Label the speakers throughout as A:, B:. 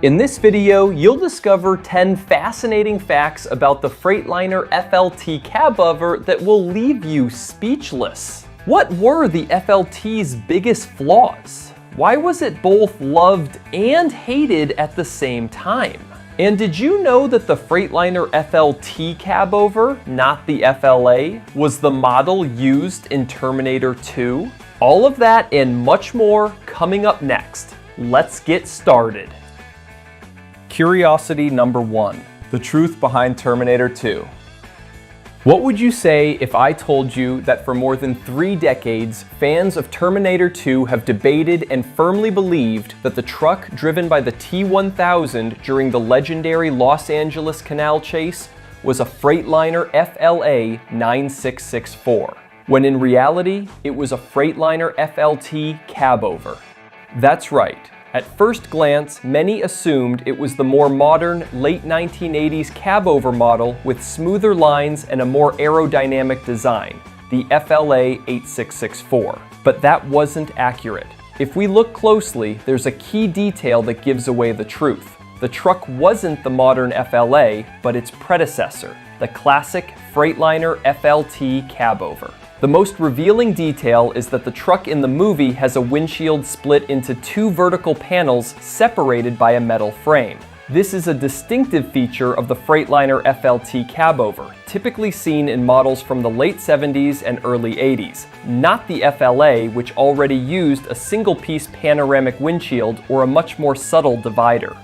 A: In this video, you'll discover 10 fascinating facts about the Freightliner FLT Cabover that will leave you speechless. What were the FLT's biggest flaws? Why was it both loved and hated at the same time? And did you know that the Freightliner FLT Cabover, not the FLA, was the model used in Terminator 2? All of that and much more coming up next. Let's get started. Curiosity number 1, the truth behind Terminator 2. What would you say if I told you that for more than 3 decades, fans of Terminator 2 have debated and firmly believed that the truck driven by the T-1000 during the legendary Los Angeles Canal chase was a Freightliner FLA 9664, when in reality, it was a Freightliner FLT Cabover? That's right. At first glance, many assumed it was the more modern, late 1980s cabover model with smoother lines and a more aerodynamic design, the FLA 8664. But that wasn't accurate. If we look closely, there's a key detail that gives away the truth. The truck wasn't the modern FLA, but its predecessor, the classic Freightliner FLT Cabover. The most revealing detail is that the truck in the movie has a windshield split into 2 vertical panels separated by a metal frame. This is a distinctive feature of the Freightliner FLT Cabover, typically seen in models from the late 70s and early 80s, not the FLA, which already used a single-piece panoramic windshield or a much more subtle divider.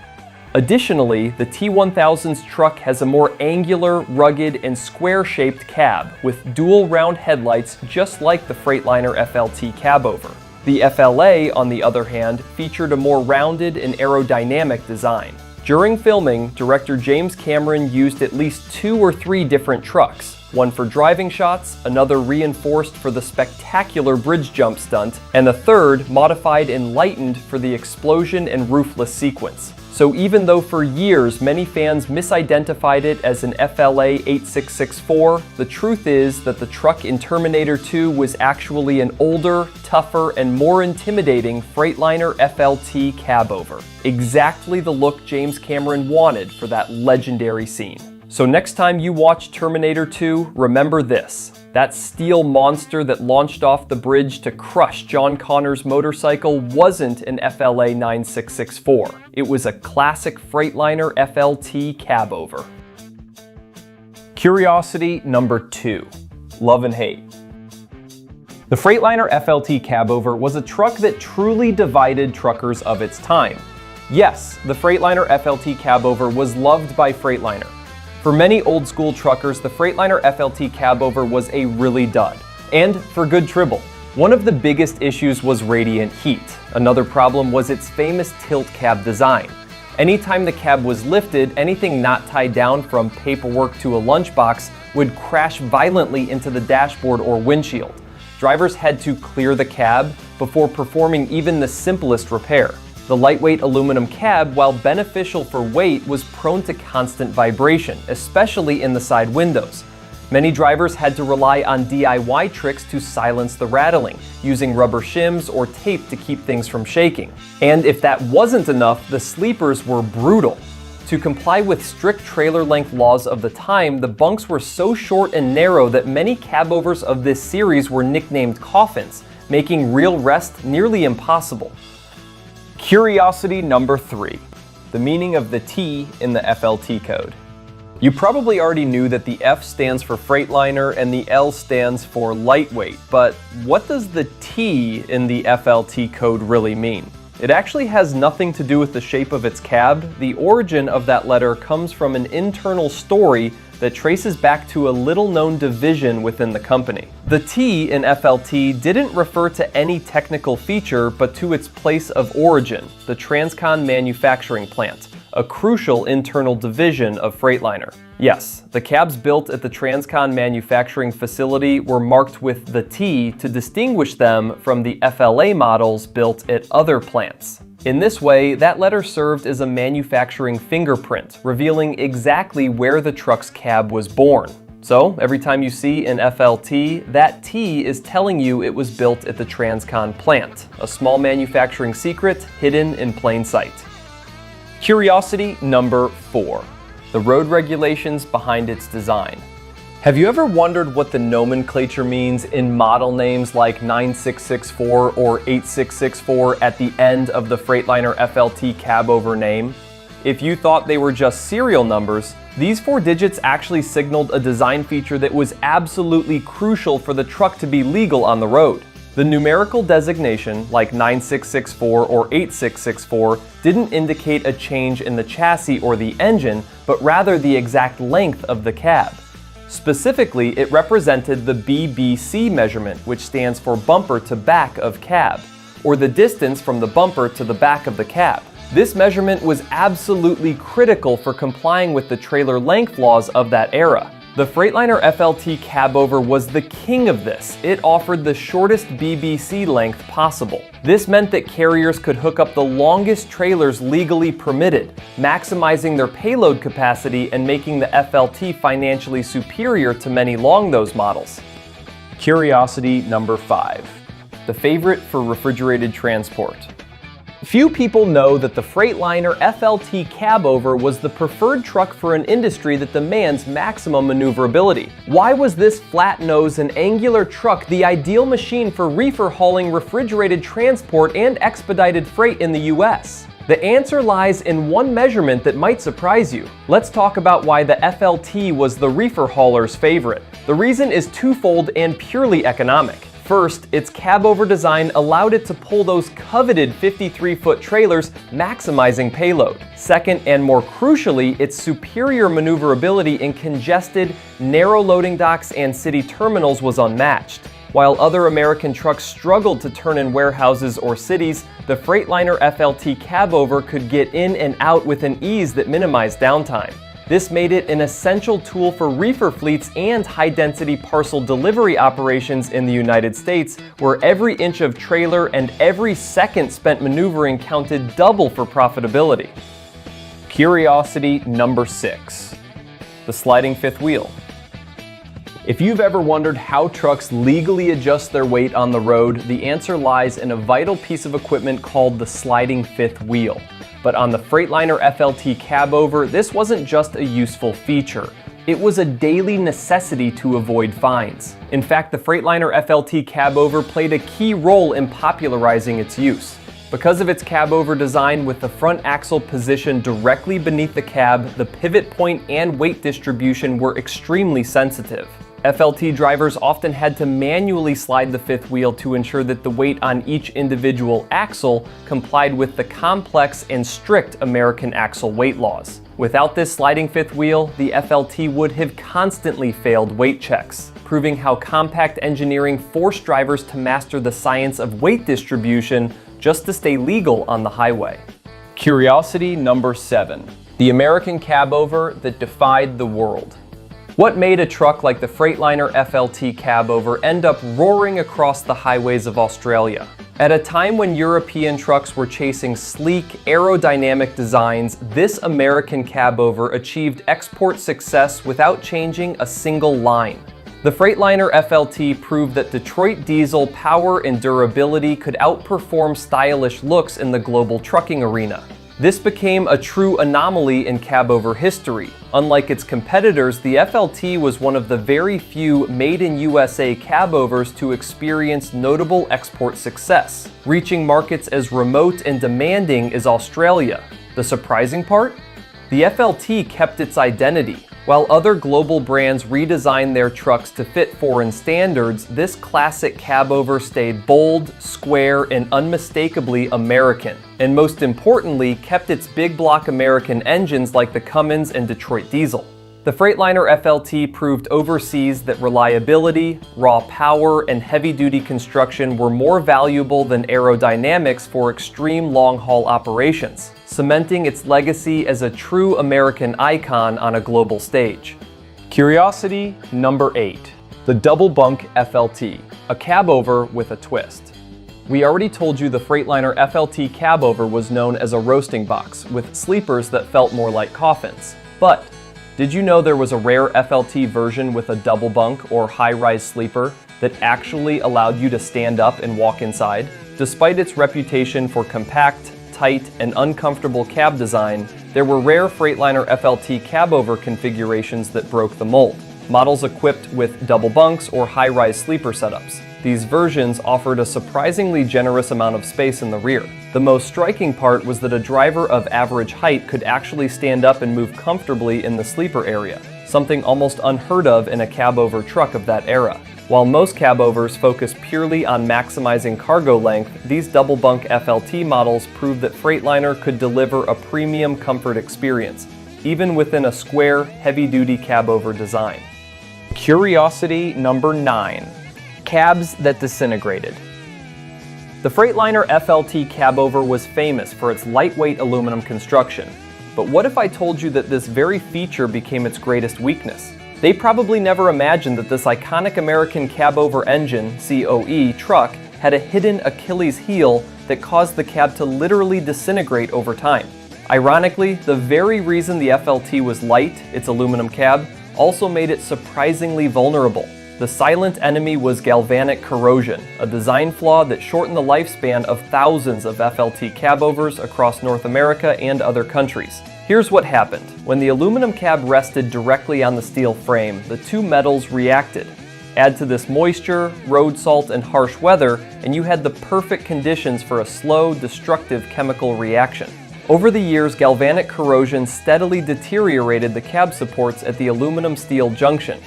A: Additionally, the T-1000's truck has a more angular, rugged, and square-shaped cab with dual round headlights just like the Freightliner FLT Cabover. The FLA, on the other hand, featured a more rounded and aerodynamic design. During filming, director James Cameron used at least 2 or 3 different trucks, one for driving shots, another reinforced for the spectacular bridge jump stunt, and a third modified and lightened for the explosion and roofless sequence. So even though for years many fans misidentified it as an FLA 8664, the truth is that the truck in Terminator 2 was actually an older, tougher, and more intimidating Freightliner FLT Cabover. Exactly the look James Cameron wanted for that legendary scene. So next time you watch Terminator 2, remember this. That steel monster that launched off the bridge to crush John Connor's motorcycle wasn't an FLA 9664. It was a classic Freightliner FLT Cabover. Curiosity number 2, love and hate. The Freightliner FLT Cabover was a truck that truly divided truckers of its time. Yes, the Freightliner FLT Cabover was loved by Freightliner. For many old school truckers, the Freightliner FLT Cabover was a really dud, and for good tribble. One of the biggest issues was radiant heat. Another problem was its famous tilt cab design. Anytime the cab was lifted, anything not tied down from paperwork to a lunchbox would crash violently into the dashboard or windshield. Drivers had to clear the cab before performing even the simplest repair. The lightweight aluminum cab, while beneficial for weight, was prone to constant vibration, especially in the side windows. Many drivers had to rely on DIY tricks to silence the rattling, using rubber shims or tape to keep things from shaking. And if that wasn't enough, the sleepers were brutal. To comply with strict trailer length laws of the time, the bunks were so short and narrow that many cabovers of this series were nicknamed coffins, making real rest nearly impossible. Curiosity number 3, the meaning of the T in the FLT code. You probably already knew that the F stands for Freightliner and the L stands for lightweight, but what does the T in the FLT code really mean? It actually has nothing to do with the shape of its cab. The origin of that letter comes from an internal story that traces back to a little-known division within the company. The T in FLT didn't refer to any technical feature, but to its place of origin, the Transcon manufacturing plant, a crucial internal division of Freightliner. Yes, the cabs built at the Transcon manufacturing facility were marked with the T to distinguish them from the FLA models built at other plants. In this way, that letter served as a manufacturing fingerprint, revealing exactly where the truck's cab was born. So, every time you see an FLT, that T is telling you it was built at the Transcon plant, a small manufacturing secret hidden in plain sight. Curiosity number 4. The road regulations behind its design. Have you ever wondered what the nomenclature means in model names like 9664 or 8664 at the end of the Freightliner FLT Cabover name? If you thought they were just serial numbers, these 4 digits actually signaled a design feature that was absolutely crucial for the truck to be legal on the road. The numerical designation, like 9664 or 8664, didn't indicate a change in the chassis or the engine, but rather the exact length of the cab. Specifically, it represented the BBC measurement, which stands for bumper to back of cab, or the distance from the bumper to the back of the cab. This measurement was absolutely critical for complying with the trailer length laws of that era. The Freightliner FLT Cabover was the king of this. It offered the shortest BBC length possible. This meant that carriers could hook up the longest trailers legally permitted, maximizing their payload capacity and making the FLT financially superior to many long-nose models. Curiosity number 5. The favorite for refrigerated transport. Few people know that the Freightliner FLT Cabover was the preferred truck for an industry that demands maximum maneuverability. Why was this flat nose and angular truck the ideal machine for reefer hauling refrigerated transport and expedited freight in the US? The answer lies in one measurement that might surprise you. Let's talk about why the FLT was the reefer hauler's favorite. The reason is twofold and purely economic. First, its cabover design allowed it to pull those coveted 53-foot trailers, maximizing payload. Second, and more crucially, its superior maneuverability in congested, narrow loading docks and city terminals was unmatched. While other American trucks struggled to turn in warehouses or cities, the Freightliner FLT Cabover could get in and out with an ease that minimized downtime. This made it an essential tool for reefer fleets and high-density parcel delivery operations in the United States, where every inch of trailer and every second spent maneuvering counted double for profitability. Curiosity number 6. The sliding fifth wheel. If you've ever wondered how trucks legally adjust their weight on the road, the answer lies in a vital piece of equipment called the sliding fifth wheel. But on the Freightliner FLT Cabover, this wasn't just a useful feature. It was a daily necessity to avoid fines. In fact, the Freightliner FLT Cabover played a key role in popularizing its use. Because of its cabover design with the front axle positioned directly beneath the cab, the pivot point and weight distribution were extremely sensitive. FLT drivers often had to manually slide the fifth wheel to ensure that the weight on each individual axle complied with the complex and strict American axle weight laws. Without this sliding fifth wheel, the FLT would have constantly failed weight checks, proving how compact engineering forced drivers to master the science of weight distribution just to stay legal on the highway. Curiosity number 7. The American Cabover that defied the world. What made a truck like the Freightliner FLT Cabover end up roaring across the highways of Australia? At a time when European trucks were chasing sleek, aerodynamic designs, this American Cabover achieved export success without changing a single line. The Freightliner FLT proved that Detroit diesel power and durability could outperform stylish looks in the global trucking arena. This became a true anomaly in cabover history. Unlike its competitors, the FLT was one of the very few made-in-USA cabovers to experience notable export success, reaching markets as remote and demanding as Australia. The surprising part? The FLT kept its identity. While other global brands redesigned their trucks to fit foreign standards, this classic cabover stayed bold, square, and unmistakably American. And most importantly, kept its big block American engines like the Cummins and Detroit diesel. The Freightliner FLT proved overseas that reliability, raw power, and heavy-duty construction were more valuable than aerodynamics for extreme long-haul operations, cementing its legacy as a true American icon on a global stage. Curiosity number 8. The double bunk FLT, a cabover with a twist. We already told you the Freightliner FLT Cabover was known as a roasting box, with sleepers that felt more like coffins. But did you know there was a rare FLT version with a double bunk or high-rise sleeper that actually allowed you to stand up and walk inside? Despite its reputation for compact, tight, and uncomfortable cab design, There were rare Freightliner FLT Cabover configurations that broke the mold, models equipped with double bunks or high-rise sleeper setups. These versions offered a surprisingly generous amount of space in the rear. The most striking part was that a driver of average height could actually stand up and move comfortably in the sleeper area, something almost unheard of in a cabover truck of that era. While most cabovers focus purely on maximizing cargo length, these double bunk FLT models proved that Freightliner could deliver a premium comfort experience, even within a square, heavy-duty cabover design. Curiosity number 9. Cabs that disintegrated. The Freightliner FLT Cabover was famous for its lightweight aluminum construction. But what if I told you that this very feature became its greatest weakness? They probably never imagined that this iconic American cabover engine, COE, truck had a hidden Achilles heel that caused the cab to literally disintegrate over time. Ironically, the very reason the FLT was light, its aluminum cab, also made it surprisingly vulnerable. The silent enemy was galvanic corrosion, a design flaw that shortened the lifespan of thousands of FLT cabovers across North America and other countries. Here's what happened. When the aluminum cab rested directly on the steel frame, the two metals reacted. Add to this moisture, road salt, and harsh weather, and you had the perfect conditions for a slow, destructive chemical reaction. Over the years, galvanic corrosion steadily deteriorated the cab supports at the aluminum-steel junction.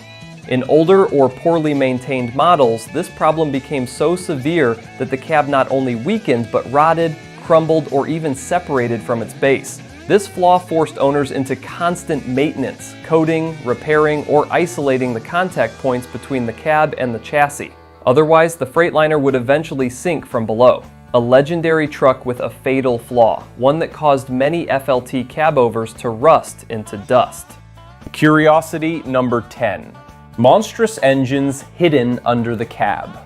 A: In older or poorly maintained models, this problem became so severe that the cab not only weakened but rotted, crumbled, or even separated from its base. This flaw forced owners into constant maintenance, coating, repairing, or isolating the contact points between the cab and the chassis. Otherwise, the Freightliner would eventually sink from below. A legendary truck with a fatal flaw, one that caused many FLT cabovers to rust into dust. Curiosity number 10. Monstrous engines hidden under the cab.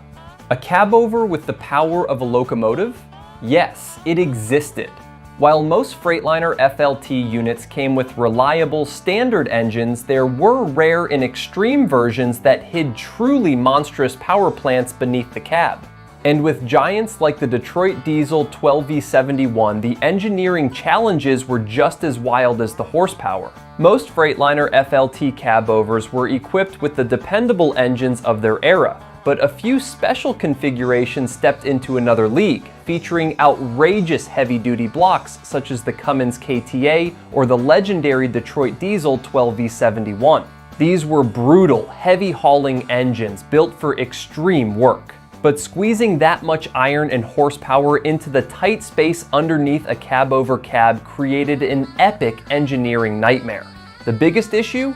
A: A cabover with the power of a locomotive? Yes, it existed. While most Freightliner FLT units came with reliable standard engines, there were rare and extreme versions that hid truly monstrous power plants beneath the cab. And with giants like the Detroit Diesel 12V71, the engineering challenges were just as wild as the horsepower. Most Freightliner FLT cabovers were equipped with the dependable engines of their era, but a few special configurations stepped into another league, featuring outrageous heavy-duty blocks such as the Cummins KTA or the legendary Detroit Diesel 12V71. These were brutal, heavy-hauling engines built for extreme work. But squeezing that much iron and horsepower into the tight space underneath a cabover cab created an epic engineering nightmare. The biggest issue?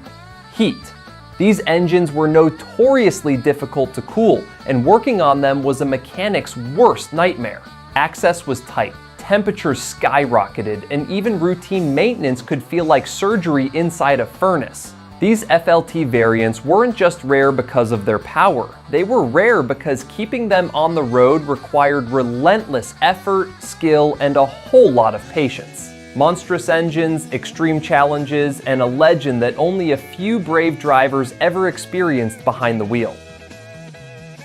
A: Heat. These engines were notoriously difficult to cool, and working on them was a mechanic's worst nightmare. Access was tight, temperatures skyrocketed, and even routine maintenance could feel like surgery inside a furnace. These FLT variants weren't just rare because of their power. They were rare because keeping them on the road required relentless effort, skill, and a whole lot of patience. Monstrous engines, extreme challenges, and a legend that only a few brave drivers ever experienced behind the wheel.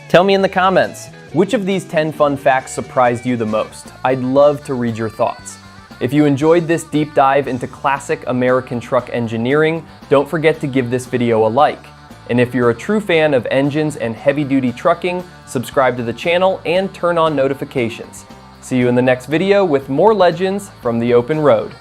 A: Tell me in the comments, which of these 10 fun facts surprised you the most? I'd love to read your thoughts. If you enjoyed this deep dive into classic American truck engineering, don't forget to give this video a like. And if you're a true fan of engines and heavy-duty trucking, subscribe to the channel and turn on notifications. See you in the next video with more legends from the open road.